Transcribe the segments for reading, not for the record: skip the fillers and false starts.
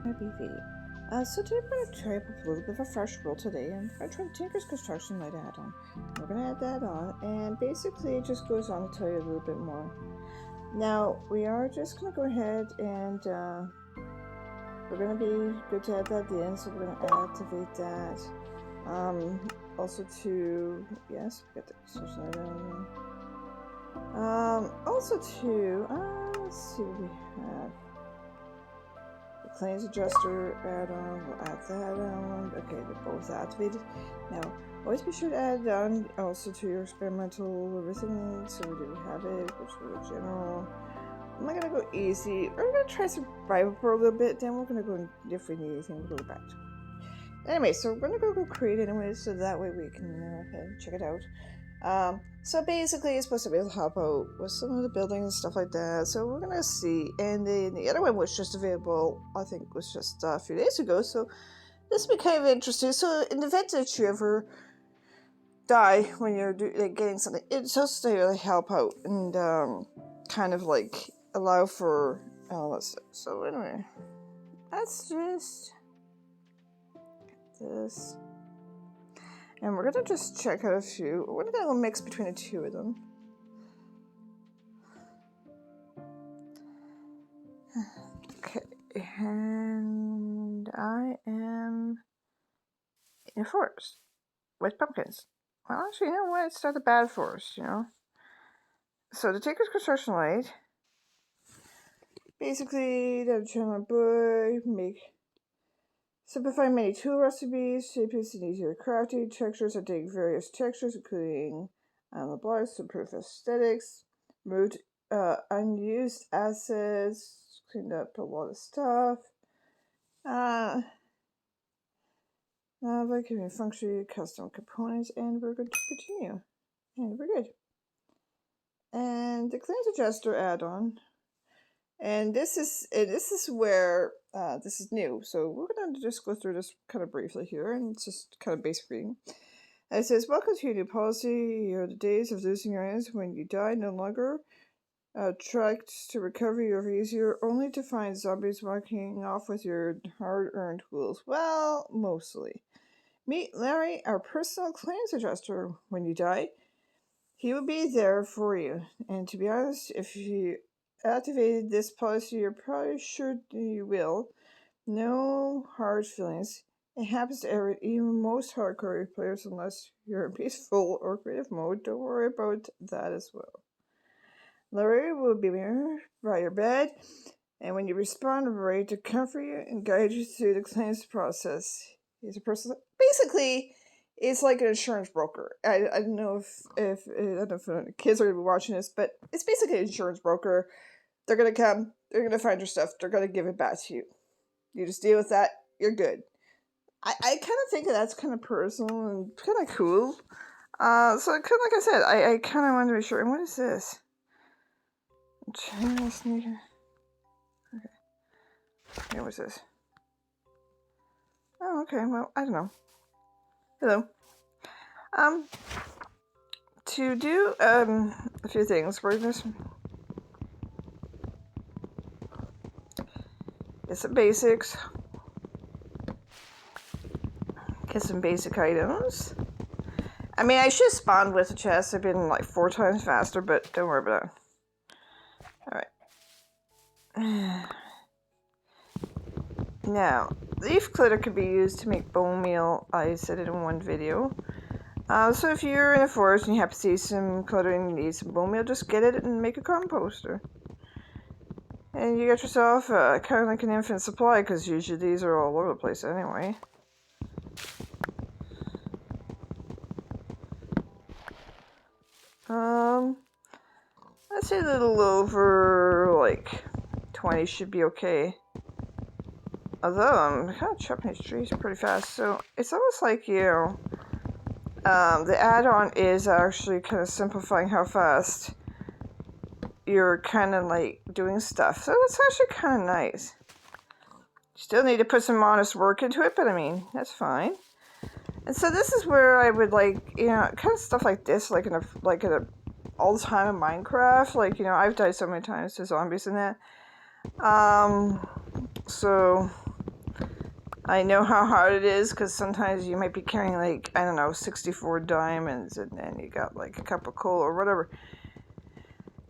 my BV. So today we're going to try up a little bit of a fresh world today, and we're going to try the Tinker's Construction Light add-on. We're going to add that on, and basically it just goes on to tell you a little bit more. Now, we are just going to go ahead and we're going to be good to add that in, so we're going to activate that. Also to, yes, we got the construction item. Also to, let's see what we have. The claims adjuster add-on, we'll add that on. Okay, they're both activated. Now, always be sure to add on also to your experimental everything. So we do have it, which is general. I'm not gonna go easy. We're gonna try survival for a little bit, then we're gonna go, if we need anything, we'll go back to it. Anyway, so we're gonna go create it anyway, so that way we can check it out. So basically it's supposed to be able to help out with some of the buildings and stuff like that, so we're gonna see. And the other one was just available, I think was just a few days ago, so this will be kind of interesting. So in the event that you ever die when you're getting something, it's supposed to really help out and kind of like allow for so anyway, let's just this. And we're gonna just check out a few. We're gonna go mix between the two of them. Okay, and I am in a forest with pumpkins. Well, actually, you know what? It's not a bad forest, you know. So the Tinker's Construction Light. Basically, the channel boy simplify many tool recipes, shapes and easier crafting, textures that take various textures, including the blocks to improve aesthetics, removed unused assets, cleaned up a lot of stuff. Giving functionally custom components, and we're good to continue. And we're good. And the Claims Adjuster add-on. And this is where this is new, so we're going to just go through this kind of briefly here, and it's just kind of basic reading. And it says, welcome to your new policy. Here are the days of losing your items when you die no longer tracked to recovery or easier, only to find zombies walking off with your hard-earned tools. Well, mostly. Meet Larry, our personal claims adjuster. When you die, he will be there for you. And to be honest, if you activated this policy, you're probably sure you will. No hard feelings. It happens to even most hardcore players, unless you're in peaceful or creative mode. Don't worry about that as well. Larry will be by your bed, and when you respond, we're ready to comfort you and guide you through the claims process. He's a person. Basically, it's like an insurance broker. I don't know if I don't know if kids are going to be watching this, but it's basically an insurance broker. They're going to come, they're going to find your stuff, they're going to give it back to you. You just deal with that, you're good. I kind of think that's kind of personal and kind of cool. So kind of like I said, I kind of wanted to be sure. And what is this? Channel sneaker. Okay. Okay, what's this? Oh, okay, well, I don't know. Hello. To do a few things, we're just get some basics. Get some basic items. I mean, I should have spawned with a chest. I've been like 4 times faster, but don't worry about it. Alright. Now, leaf clutter could be used to make bone meal. I said it in one video. So if you're in a forest and you happen to see some clutter and you need some bone meal, just get it and make a composter. And you got yourself kind of like an infinite supply, because usually these are all over the place anyway. Let's say a little over like 20 should be okay. Although I'm kind of chopping these trees pretty fast, so it's almost like, you know, the add-on is actually kind of simplifying how fast you're kind of like doing stuff. So that's actually kind of nice. Still need to put some honest work into it, but I mean, that's fine. And so this is where I would like, you know, kind of stuff like this, like in a all the time in Minecraft. Like, you know, I've died so many times to zombies and that. So I know how hard it is because sometimes you might be carrying like, I don't know, 64 diamonds and then you got like a cup of coal or whatever.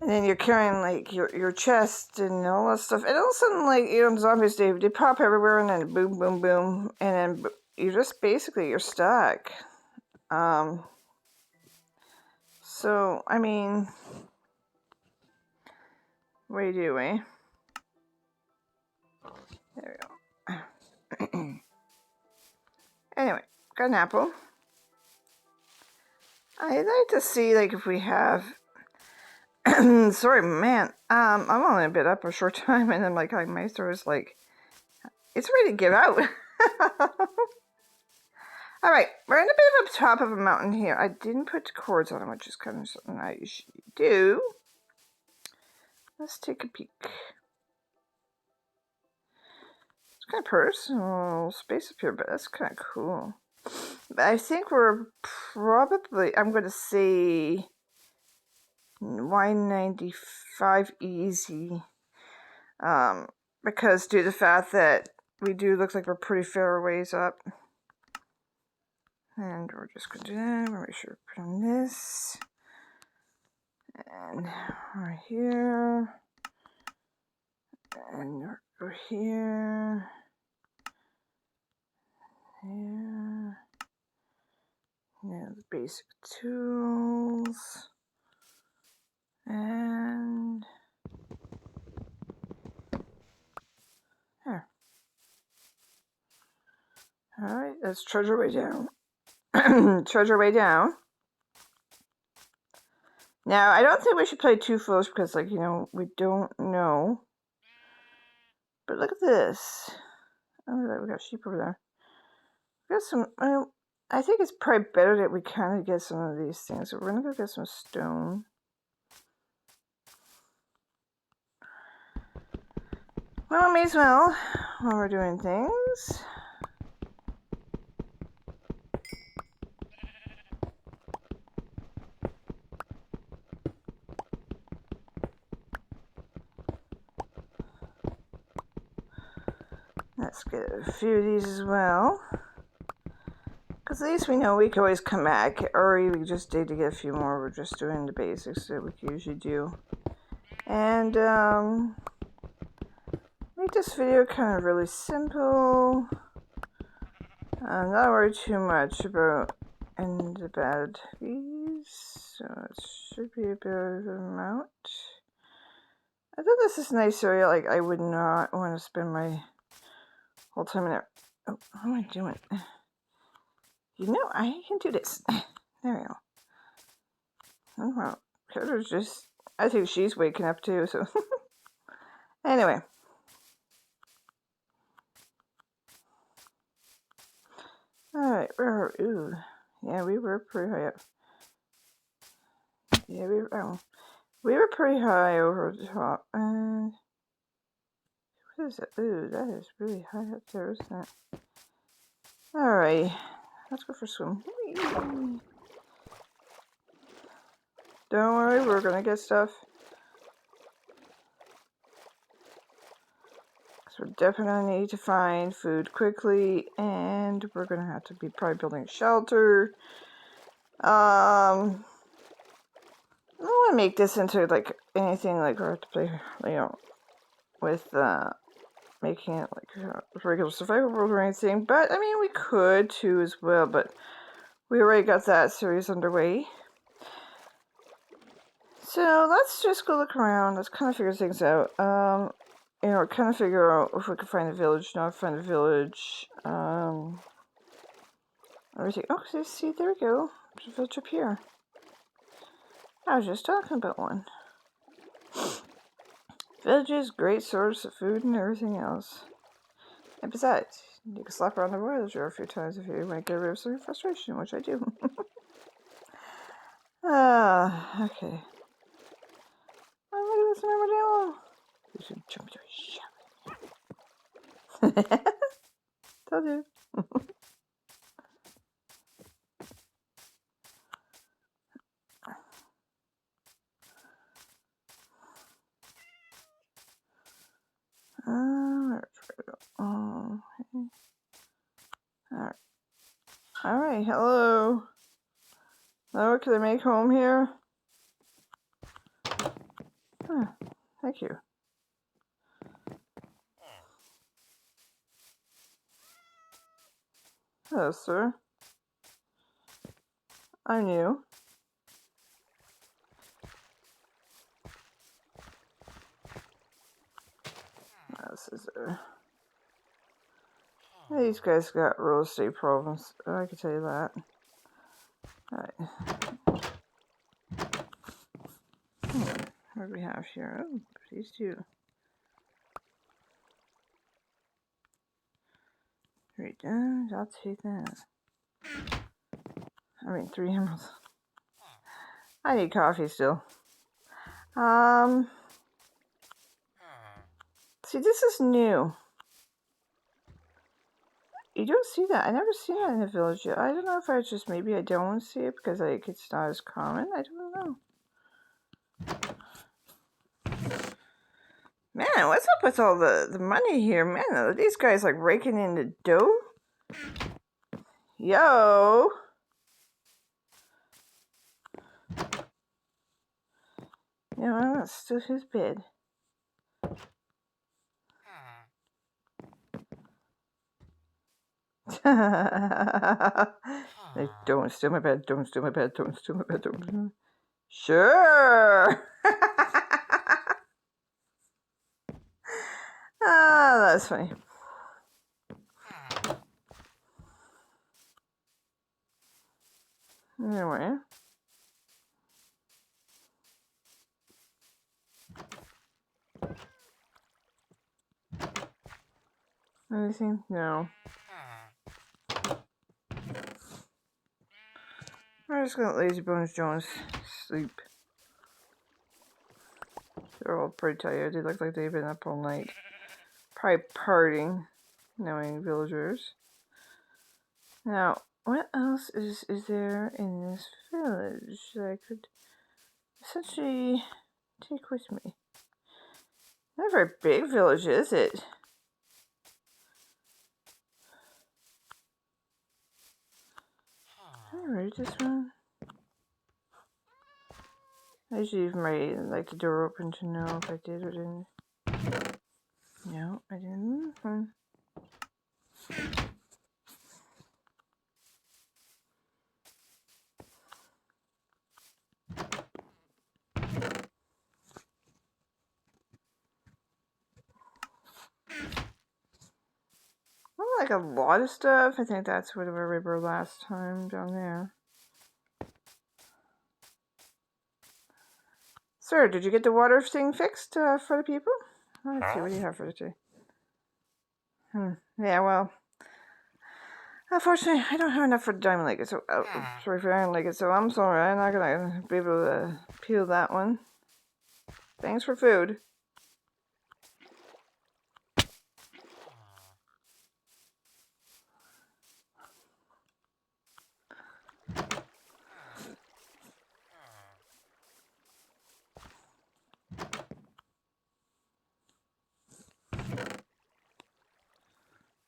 And then you're carrying like your chest and all that stuff. And all of a sudden, like, you know, zombies, they pop everywhere and then boom, boom, boom. And then you're just basically, you're stuck. So, I mean, what do you do, eh? There we go. Anyway, got an apple. I'd like to see, like, if we have... Sorry, man. I'm only a bit up a short time, and then, like, my throat is, like... It's ready to give out. Alright, we're in a bit of a top of a mountain here. I didn't put cords on it, which is kind of something I usually do. Let's take a peek. It's kind of personal space up here, but that's kind of cool. I think we're probably, I'm going to say Y95 easy. Because due to the fact that we do look like we're pretty fair ways up. And we're just going to do that. We'll make sure we put on this. And right here. And over here. Yeah. Yeah, the basic tools. And there. Alright, let's trudge our way down. Trudge our way down. Now, I don't think we should play too close because, like, you know, we don't know. But look at this. Oh, look at that. We got sheep over there. We got some... I think it's probably better that we kind of get some of these things. So we're going to go get some stone. Well, may as well while we're doing things. Let's get a few of these as well. Because at least we know we can always come back, or we just need to get a few more. We're just doing the basics that we usually do. And, make this video kind of really simple. Not worry too much about any of the bad fees. So it should be a bit of an amount. I thought this is a nice area. Like, I would not want to spend my whole time in there. Oh, how am I doing? You know, I can do this. There we go. Oh, wow. Carter's just... I think she's waking up too, so... Anyway. Alright, ooh. Yeah, we were pretty high up. Yeah, we were pretty high over the top. And... What is it? Ooh, that is really high up there, isn't it? Alright. Let's go for a swim. Don't worry, we're gonna get stuff. Because we're definitely gonna need to find food quickly, and we're gonna have to be probably building a shelter. I don't want to make this into like anything like we have to play, you know, with making it like a regular survival world or anything. But I mean, we could too as well. But we already got that series underway. So let's just go look around. Let's kind of figure things out. You know, kind of figure out if we can find a village, not find a village. Everything. Oh, see, there we go. There's a village up here. I was just talking about one. Villages, great source of food and everything else. And besides, you can slap around the villager a few times if you want to get rid of some frustration, which I do. Okay. Oh, look at this armadillo. You should jump to a shower. Told you. Okay. Alright. Alright, hello. Hello, can I make home here? Huh, thank you. Hello, sir. I'm new. This is these guys got real estate problems. I can tell you that. Alright. What do we have here? Oh, these two. 3 diamonds, I'll take that. I mean, 3 emeralds. I need coffee still. See, this is new. You don't see that. I never seen that in the village yet. I don't know if I just, maybe I don't see it because like it's not as common. I don't know. Man, what's up with all the money here? Man, are these guys like raking in the dough? Yo! You know, that's still his bed. Like, don't steal my bed, don't steal my bed, don't steal my bed, don't steal my bed. Sure! Ah, that's funny. Anyway. Anything? No. I'm just gonna let Lazy Bones Jones sleep. They're all pretty tired. They look like they've been up all night. Probably partying, knowing villagers. Now, what else is there in this village that I could essentially take with me? Not a very big village, is it? Did I read this one? I usually leave my the door open to know if I did or didn't. No, I didn't. Well, like a lot of stuff. I think that's what we were last time down there. Sir, did you get the water thing fixed for the people? Let's see, what do you have for today? Yeah, well, unfortunately, I don't have enough for the diamond legged, so sorry for iron legged, so I'm sorry, I'm not gonna be able to peel that one. Thanks for food.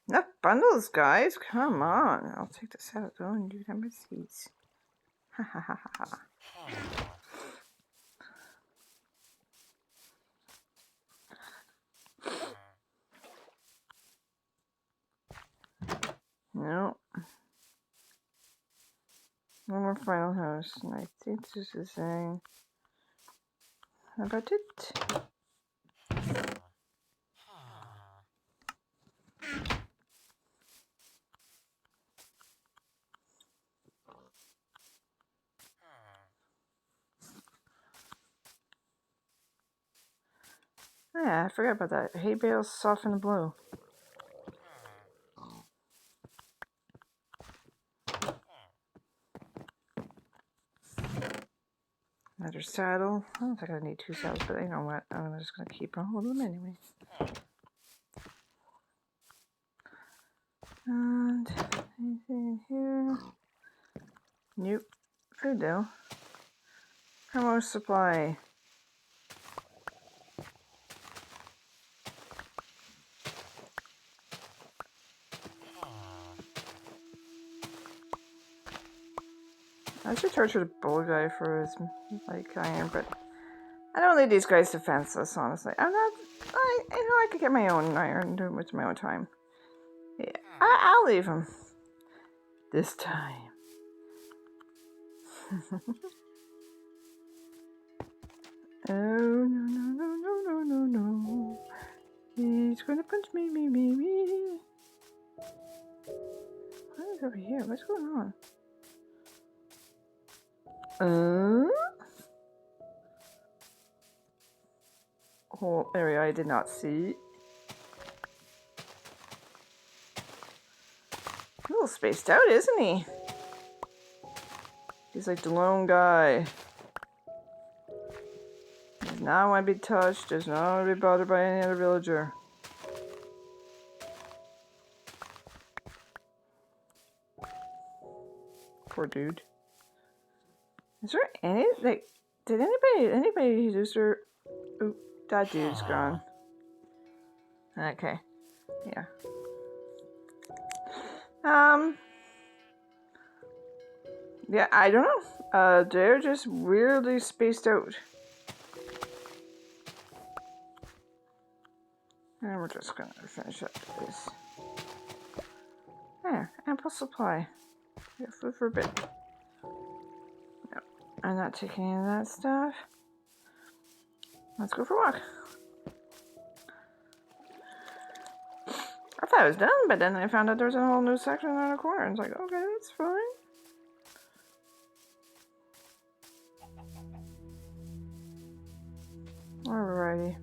Enough bundles, guys. Come on. I'll take this out though and do them with seeds. Ha ha ha ha ha. No. One more final house, and I think this is saying about it. Yeah, I forgot about that. Hay bales soften the blow. Another saddle. I don't think I need 2 saddles, but you know what? I'm just going to keep all of them anyway. And anything in here? Nope. Food though. Promo supply. I should torture the bull guy for his like iron, but I don't leave these guys defenseless. Honestly, I'm not. I could get my own iron and do it with my own time. Yeah, I'll leave him this time. Oh no! He's gonna punch me. What is over here? What's going on? Whole area I did not see. A little spaced out, isn't he? He's like the lone guy. Does not want to be touched, does not want to be bothered by any other villager. Poor dude. Is there any, like, did anybody use their, oh, that dude's gone. Okay, yeah. Yeah, I don't know. They're just weirdly spaced out. And we're just gonna finish up this. There, ample supply. We got food for a bit. No, I'm not taking any of that stuff. Let's go for a walk. I thought I was done, but then I found out there was a whole new section around the corner. And it's like, okay, that's fine. Alrighty.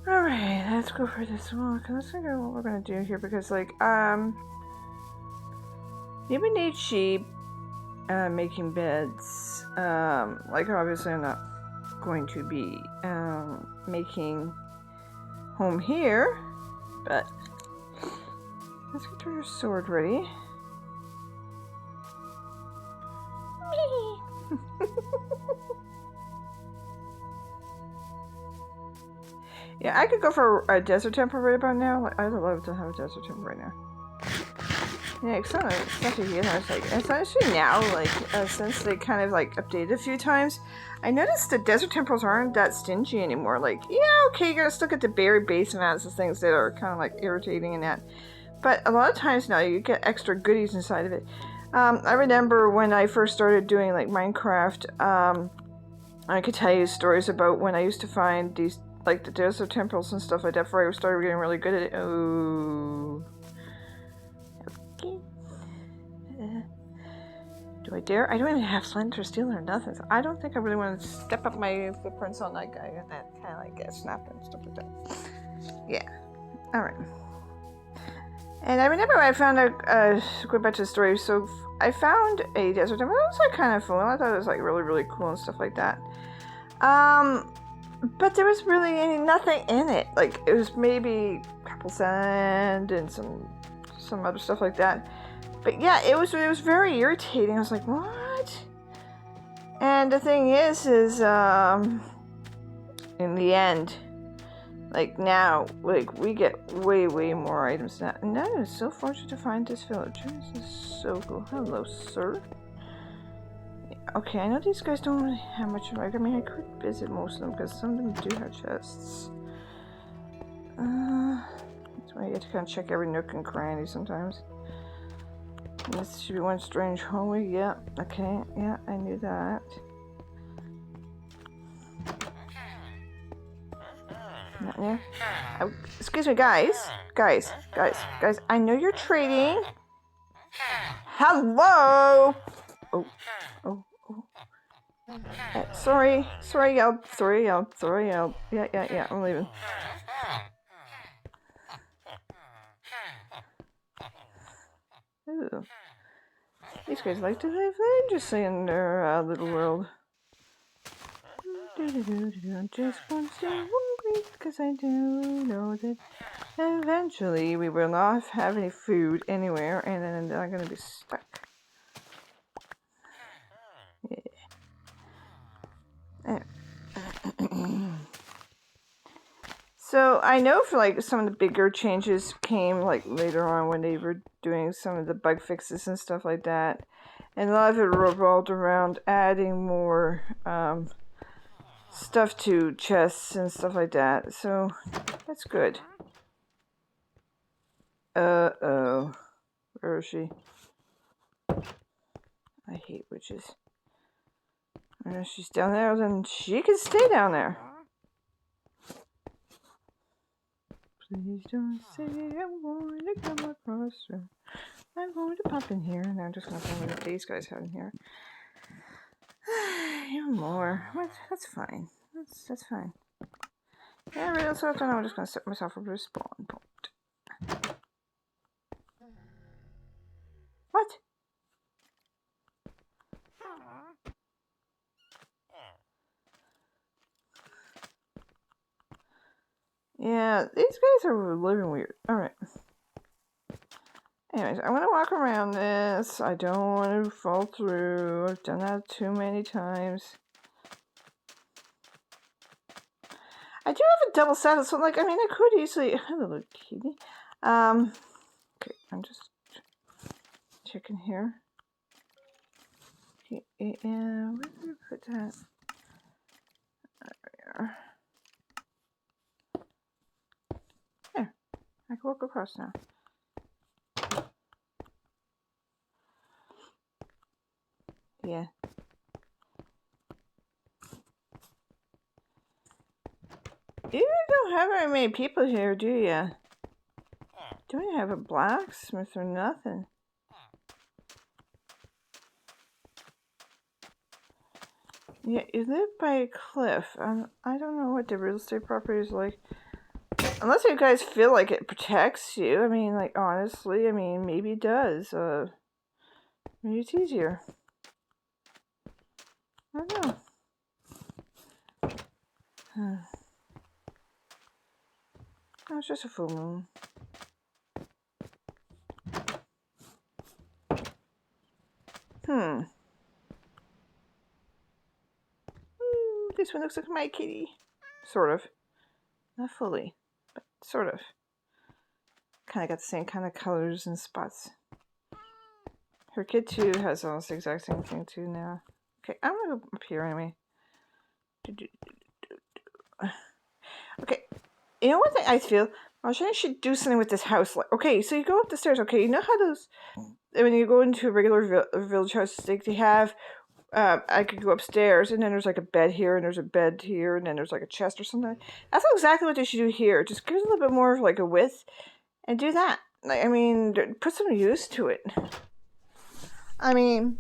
Alright, let's go for this walk. Let's figure out what we're gonna do here because, like, we need sheep making beds. Like, obviously, I'm not going to be making home here, but let's get your sword ready. Yeah, I could go for a desert temple right about now. Like, I'd love to have a desert temple right now. Yeah, it's not a year. I was like, it's actually now, like, since they kind of like updated a few times, I noticed the desert temples aren't that stingy anymore. Like, yeah, okay, you gotta still get the berry base amounts of things that are kind of like irritating and that, but a lot of times now you get extra goodies inside of it. I remember when I first started doing like Minecraft, I could tell you stories about when I used to find these, like the desert temples and stuff like that before I started getting really good at it. Oh. Okay. Do I dare? I don't even have flint or steel or nothing. So I don't think I really want to step up my footprints on that guy and that kind of like get snapped and stuff like that. Yeah. Alright. And I remember I found a good bunch of stories. So I found a desert temple. It was like kind of fun. I thought it was like really, really cool and stuff like that. But there was really nothing in it. Like, it was maybe a couple sand and some other stuff like that. But yeah, it was very irritating. I was like, what? And the thing is in the end, like now, like we get way more items now. And that is so fortunate to find this village. This is so cool. Hello, sir. Okay, I know these guys don't really have much. Like, I mean, I could visit most of them because some of them do have chests. That's why you have to kind of check every nook and cranny sometimes. This should be one strange hallway. Yeah. Okay. Yeah, I knew that. Not there. Oh, excuse me, guys. Guys. I know you're trading. Hello. Oh. Sorry, Yelp. Yeah, I'm leaving. Ooh. These guys like to live dangerously in their little world. Just want to worry, because I do know that eventually we will not have any food anywhere, and then they're going to be stuck. Yeah. So I know for like some of the bigger changes came like later on when they were doing some of the bug fixes and stuff like that. And a lot of it revolved around adding more stuff to chests and stuff like that. So that's good. Uh-oh. Where is she? I hate witches. If she's down there, then she can stay down there. Please don't say I'm going to come across her. I'm going to pop in here, and I'm just going to find what these guys have in here. Even more. What? That's fine. That's fine. Yeah, right, that's what I'm just going to set myself a respawn point. What? Yeah, these guys are living weird. Alright. Anyways, I'm going to walk around this. I don't want to fall through. I've done that too many times. I do have a double saddle, so like, I mean, I could easily... Hello, kitty. Okay, I'm just checking here. Okay, yeah, where did we put that? There. There. I can walk across now. Yeah. You don't have very many people here, do you? Don't you have a blacksmith or nothing? Yeah, you live by a cliff. I don't know what the real estate property is like. Unless you guys feel like it protects you. I mean, like, honestly, I mean, maybe it does. Maybe it's easier. I don't know. Oh, it's just a full moon. This one looks like my kitty. Sort of. Not fully, but sort of. Kind of got the same kind of colors and spots. Her kid too has almost the exact same thing too now. Okay, I'm gonna go up here anyway. Okay, you know what I feel? I should do something with this house. Like, okay, so you go up the stairs. Okay, you know how those when you go into a regular village house, like they have. I could go upstairs, and then there's like a bed here, and there's a bed here, and then there's like a chest or something. That's exactly what they should do here. Just give it a little bit more of like a width, and do that. Like, I mean, put some use to it. I mean,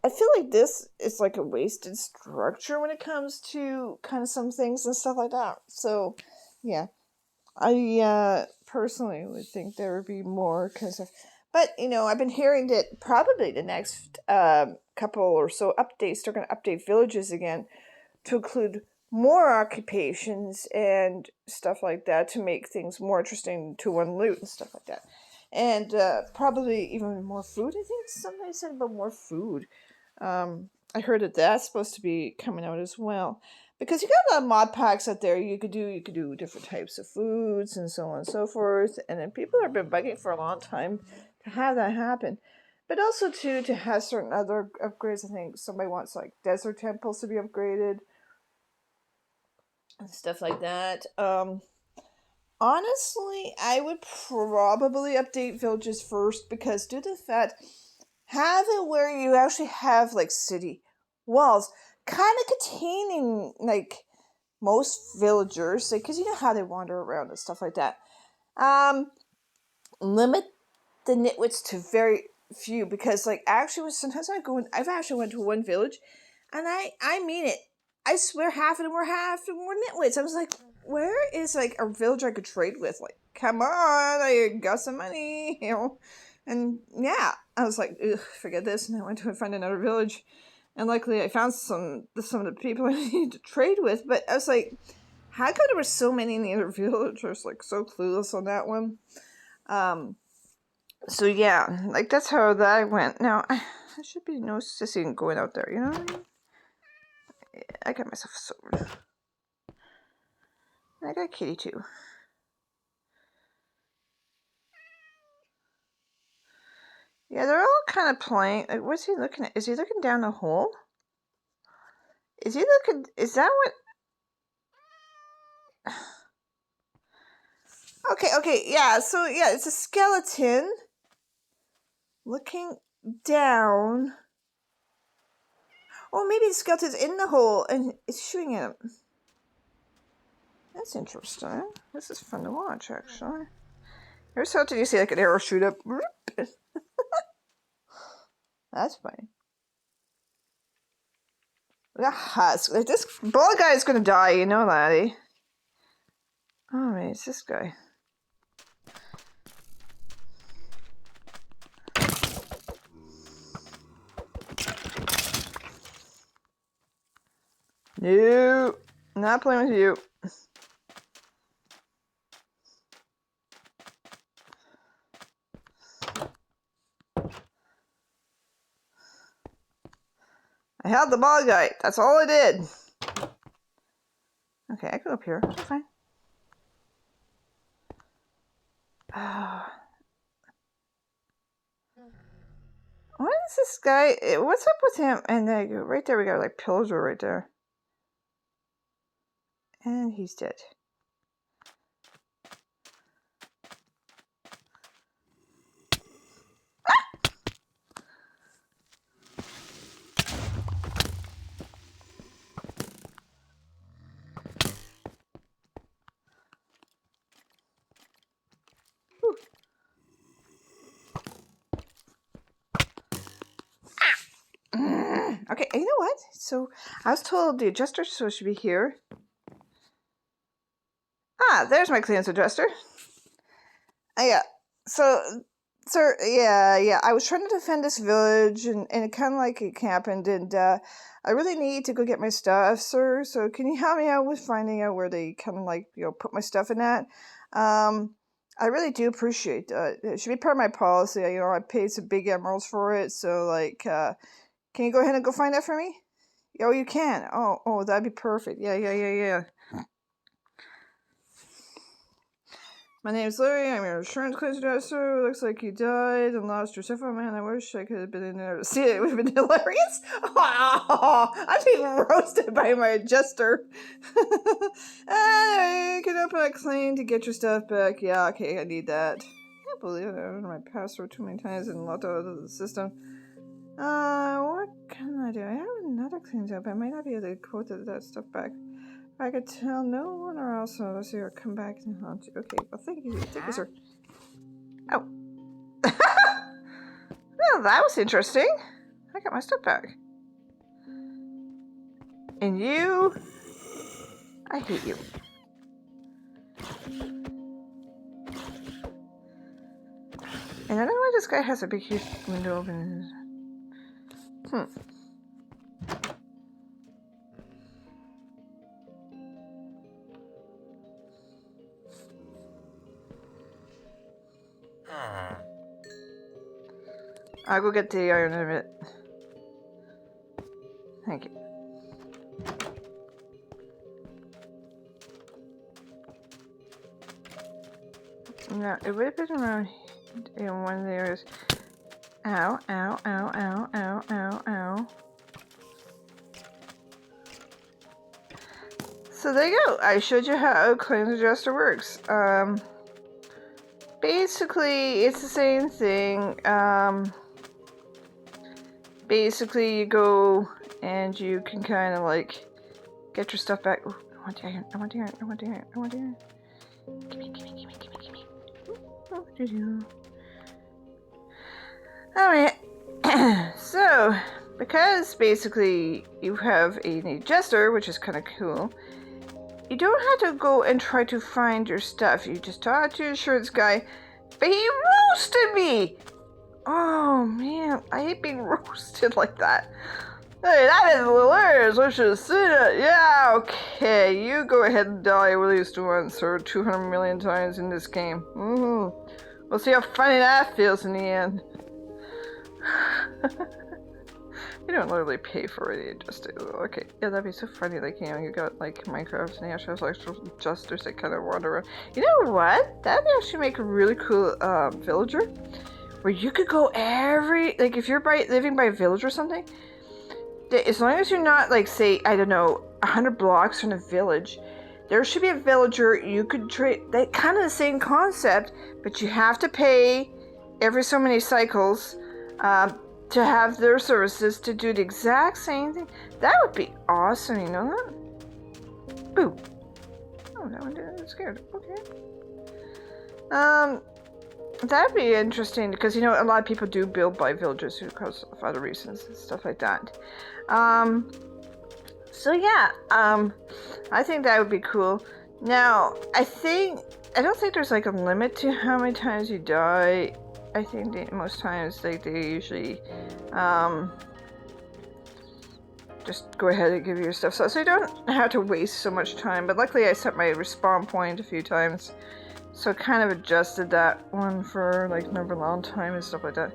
I feel like this is like a wasted structure when it comes to kind of some things and stuff like that. So, yeah, I personally would think there would be more because of. But, you know, I've been hearing that probably the next couple or so updates, they're going to update villages again to include more occupations and stuff like that to make things more interesting to one loot and stuff like that. And probably even more food. I think somebody said about more food. I heard that that's supposed to be coming out as well. Because you got a lot of mod packs out there you could do different types of foods and so on and so forth. And then people have been begging for a long time to have that happen. But also too to have certain other upgrades. I think somebody wants like desert temples to be upgraded and stuff like that. Honestly, I would probably update villages first because due to the fact have it where you actually have like city walls kind of containing like most villagers, because you know how they wander around and stuff like that. Limit the nitwits to very few, because like actually sometimes I've actually went to one village and I mean it, I swear half of them were nitwits. I was like, where is like a villager I could trade with? Like, come on, I got some money, you know. And yeah, I was like, forget this, and I went to find another village, and luckily I found some of the people I needed to trade with. But I was like, how come there were so many in the other villagers, like so clueless on that one? So yeah, like that's how that went. Now I should be no sissy going out there, you know what I mean? I got myself a sword. And I got a kitty too. Yeah, they're all kind of playing. Like, what's he looking at? Is he looking down the hole? Is he looking? Is that what? Okay, yeah. So yeah, it's a skeleton looking down. Oh, maybe the skeleton's in the hole and it's shooting at him. That's interesting. This is fun to watch, actually. Every so often you see like an arrow shoot up. That's funny. Look at husk. Like, this bald guy is gonna die, you know that, eh? Oh, wait, it's this guy. No, not playing with you. I held the ball guy. That's all I did. Okay, I go up here. I'm fine. What is this guy? What's up with him? And right there we got like pillager right there. And he's dead. Okay, you know what? So I was told the adjuster should be here. Ah, there's my clearance adjuster. Yeah. So, sir, yeah. I was trying to defend this village, and it kind of like it happened, and I really need to go get my stuff, sir. So can you help me out with finding out where they kind of like, put my stuff in that? I really do appreciate that. It should be part of my policy. I paid some big emeralds for it, so like, can you go ahead and go find that for me? Oh, you can. Oh, that'd be perfect. Yeah. My name's Larry. I'm your insurance claims adjuster. Looks like you died and lost your cell phone. Man, I wish I could have been in there to see it. It would have been hilarious. Oh, I'm being roasted by my adjuster. Anyway, you can open a claim to get your stuff back. Yeah, okay, I need that. I can't believe I entered my password too many times and locked out of the system. What can I do? I have another claim up. I might not be able to quote that stuff back. I could tell no one or else unless you come back and haunt you. Okay, well, thank you, sir. Oh. Well, that was interesting. I got my stuff back. And you... I hate you. And I don't know why this guy has a big, huge window open. I'll go get the iron in a minute. Thank you. No, it would have been around in one of the areas. Ow. So there you go. I showed you how claims adjuster works. Basically, it's the same thing. Basically, you go and you can kind of like get your stuff back. Ooh, I want the iron. Gimme. Alright. So, because basically you have an adjuster, which is kind of cool, you don't have to go and try to find your stuff. You just talk to your insurance guy, but he roasted me! Oh man, I hate being roasted like that. Hey, that is hilarious. I should have seen it. Yeah, okay. You go ahead and die at least once or 200 million times in this game. We'll see how funny that feels in the end. You don't literally pay for it, you just do. Okay, yeah, that'd be so funny. Like, you know, you got like Minecraft and you actually have like adjusters that kind of wander around. You know what? That'd actually make a really cool villager where you could go like if you're living by a village or something, as long as you're not like, say, I don't know, 100 blocks from a village, there should be a villager you could trade. That kind of the same concept, but you have to pay every so many cycles to have their services to do the exact same thing. That would be awesome, you know that? Boo. Oh, that one didn't get scared. Okay. That'd be interesting because, you know, a lot of people do build by villagers because of other reasons and stuff like that. So yeah, I think that would be cool. Now, I don't think there's like a limit to how many times you die. I think most times they usually just go ahead and give you your stuff, so you don't have to waste so much time. But luckily I set my respawn point a few times, so I kind of adjusted that one for like number long time and stuff like that.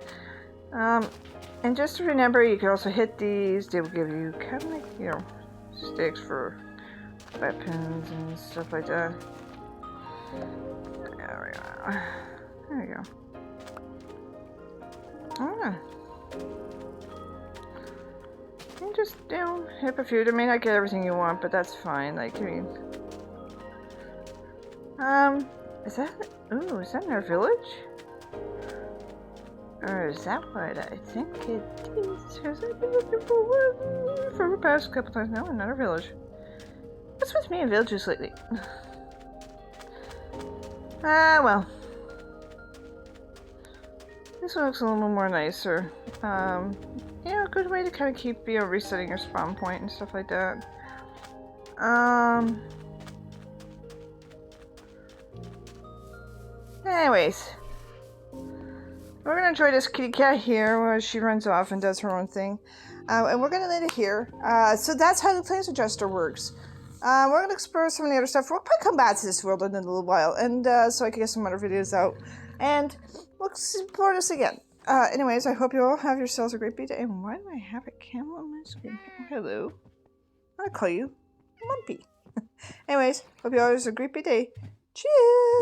And just to remember, you can also hit these. They will give you kind of like, you know, sticks for weapons and stuff like that. There we go. There we go. Oh. You just, you know, hit a few. I may not get everything you want, but that's fine. Like, I mean, is that in our village? Or is that what I think it is? Has I been looking for one for the past couple times now? Another village. What's with me in villages lately? Well. This one looks a little more nicer. You know, a good way to kind of keep, you know, resetting your spawn point and stuff like that. Anyways. We're gonna enjoy this kitty cat here where she runs off and does her own thing. And we're gonna let it here. So that's how the Plains Adjuster works. We're gonna explore some of the other stuff. We'll probably come back to this world in a little while, and so I can get some other videos out. And we'll explore this again. Anyways, I hope you all have yourselves a great day. And why do I have a camel on my screen? Oh, hello. I'm gonna call you Lumpy. Anyways, hope you all have a great day. Cheers!